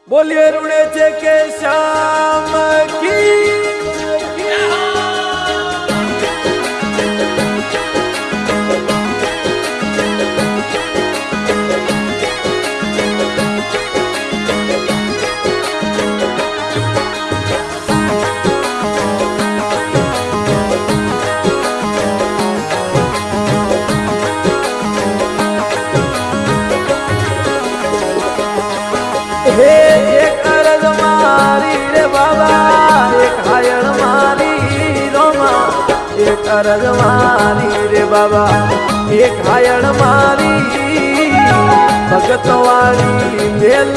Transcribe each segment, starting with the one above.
બોલીએ રૂડે છે કે શ્યામ કી એક અરજ મારી રે બાબા એક હાયણ મારી રોમા એક અરજ મારી રે બાબા એક હાયણ મારી ભગત વાળી મેલ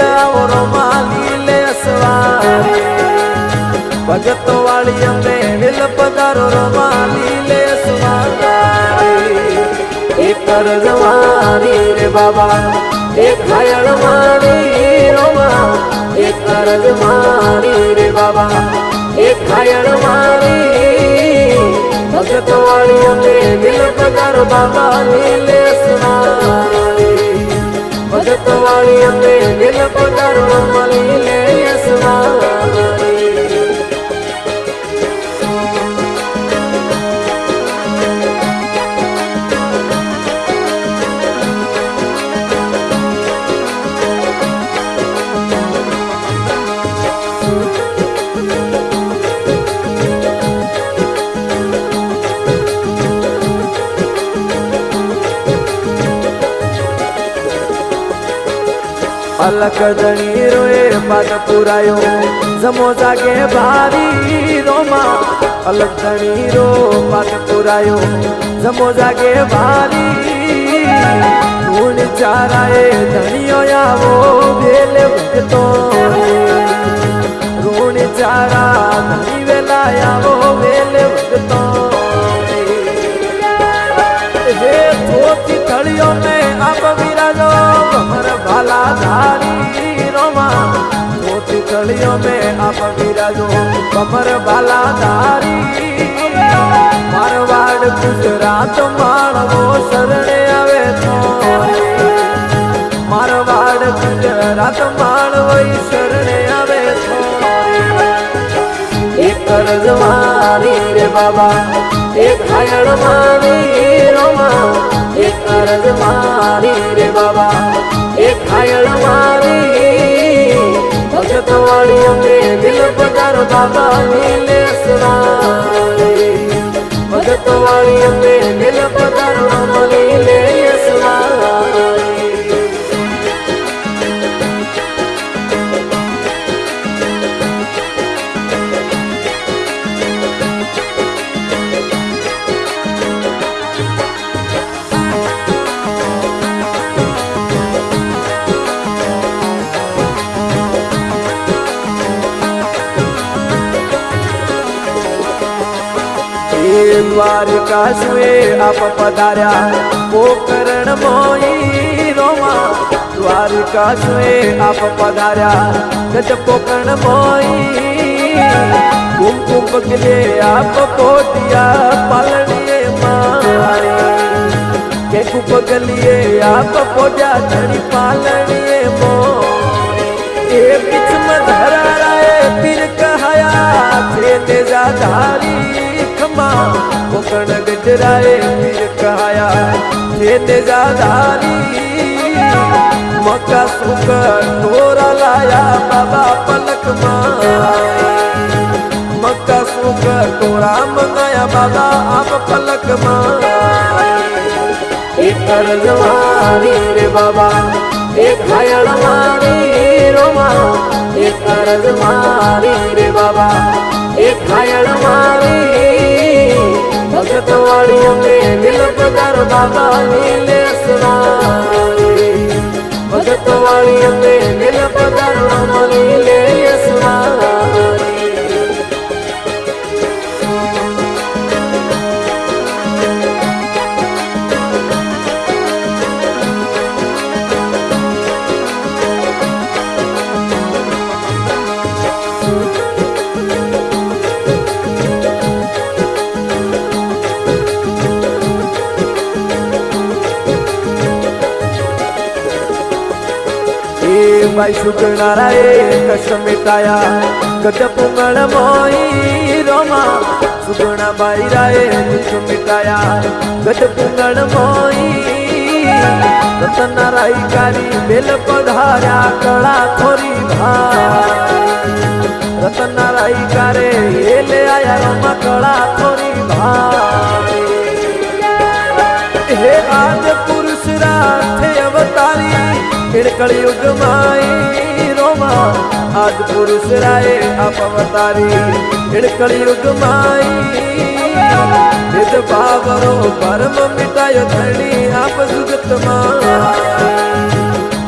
રોમાલી લે સવારે ભગત વાળી અમે વેલ પધારો રોમાલી લે સવારે એક અરજ મારી રે બાબા એક હાયણ મારી રોમા એક અરજ મારી રે બાબા એક હાયણ મારી ભગત વાળી અમે દિલ પધારો બાબા લીલે સુનારી ભગત વાળી અમે દિલ પધારો બાબા લીલે સુનારી અલક ધણી રોએ પાદ પુરાયો જમો જાગે ભારી રોમા અલક ધણી રો પાદ પુરાયો જમો જાગે ભારી ઋણ ચારાએ ધણીઓ આવો વેલ ભગતો ઋણ ચારા ધણી વેલા આવો વેલ ભગતો હે થોતી થળીઓ ને આપ વિરાજો ભમર ભાલા ધારી રોમા થોતી થળીઓ में आप विराજો भमर भाला धारी मारवाड़ गुजरात माळવો શરણે આવે તો मारवाड़ गुजरात माळવો શરણે આવે તો एक अरज मारी रे बाबा एक हायण मारी रोमा एक अरज मारी रे बाबा एक हायण मारी भगत वाली अमे दिल पधारो बाबा नीले सुनारी भगत वाली अमे दिल पधारो बाबा नीले सुनारी द्वारिका सुए आप पधार्या पोकरण मोई रोमा द्वारिका सुए आप पधार्या गज पोकरण मोई कुमकुम पगले आप पोटिया पालनिए मारी के कुपगलिए आप पोटिया धड़ी पालनिए मोई ए बीच में धरा राय पीर कहाया थे तेजा धारी कोकण गजराए पीर कहाया थे तेजा धारी मक्का सुकर तोरा लाया बाबा पलक माए मक्का सुकर तोरा मंगाया बाबा आप पलक माए एक अरज मारी रे बाबा एक हायण मारी रोमा एक अरज मारी रे बाबा एक हायण मारी भगत वाली अमे दिल पधारो बाबा नीले सुनारी भगत वाली अमे दिल पधारो बाबा नीले सुनारी ભાઈ સુગનારાએ કષ્ટ મિટાયા ગઢ પુંગળ મોઈ રોમા સુગણા ભાઈ રાએ દુઃખ મિટાયા ગઢ પુંગળ મોઈ રતન રાઈ કારી બેલ પધાર્યા કળા ખોરી ભાઈ રતન રાઈ કારે લે આયા રોમા કળા ખોરી ભાઈ હે આદ પુરુષ રાથે અવતારી કળિયુગ માઈ રોમા આદ પુરુષ રાય આપ અવતારી કળિયુગ માઈ વેદ ભાવરો પરમ મિટાયો ધણી આપ જુગત માં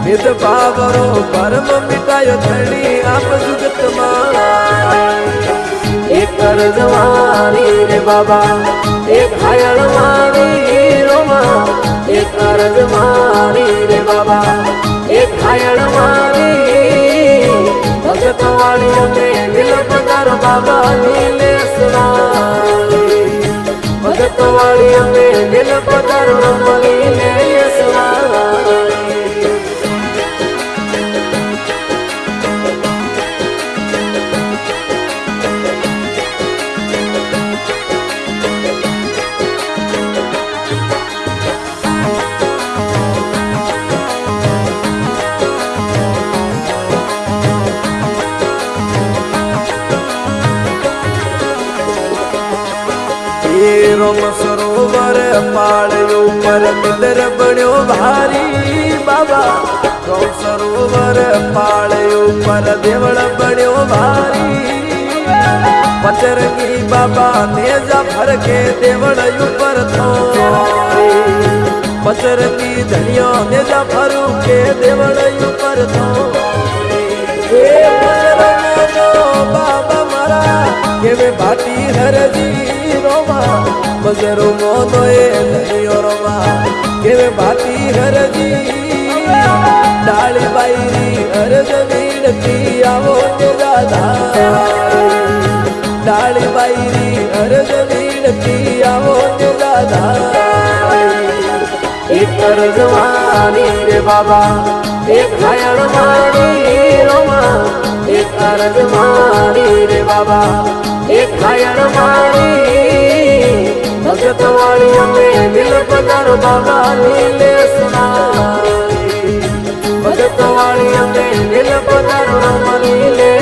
વેદ ભાવરો પરમ મિટાયો ધણી આપ જુગત માં એક અરજવારી રે બાબા એક ઘાયલ મારી રોમા એક અરજવારી રે બાબા એક ઘાયલ મારી ભગત વાળી અમે દિલ પગાર બાબા નીલેશ્વરી ભગત વાળી અમે દિલ પગાર નીલેશ્વરી રોમ સરોવર પાળ્યો પર મિદર બન્યો ભારી બાબા રોમ સરોવર પાળ્યો પર દેવળ બન્યો ભારી પચરંગી બાબા નેજા ફરકે દેવળ ઉપર થોરી પચરંગી ધણિયો નેજા ફરુકે દેવળ ઉપર થોરી બાબા મારા કેવે ભાટી હરજી રોમા બજરો મોનો એ ધનિયો રોમા કેવે ભાતી હરજી ડાળી બાઈરી હરજ વીણતી આવો ને દાદા ડાળી બાઈરી હરજ વીણતી આવો ને દાદા એક અરજવારી રે બાબા એક ઘાયલ મારી રોમા એક અરજવારી રે બાબા એક ઘાયલ મારી ભગત વાળી અમે દિલ પગાર બાબા નીલેશ્વરી ભગત વાળી અમે દિલ પગાર નીલે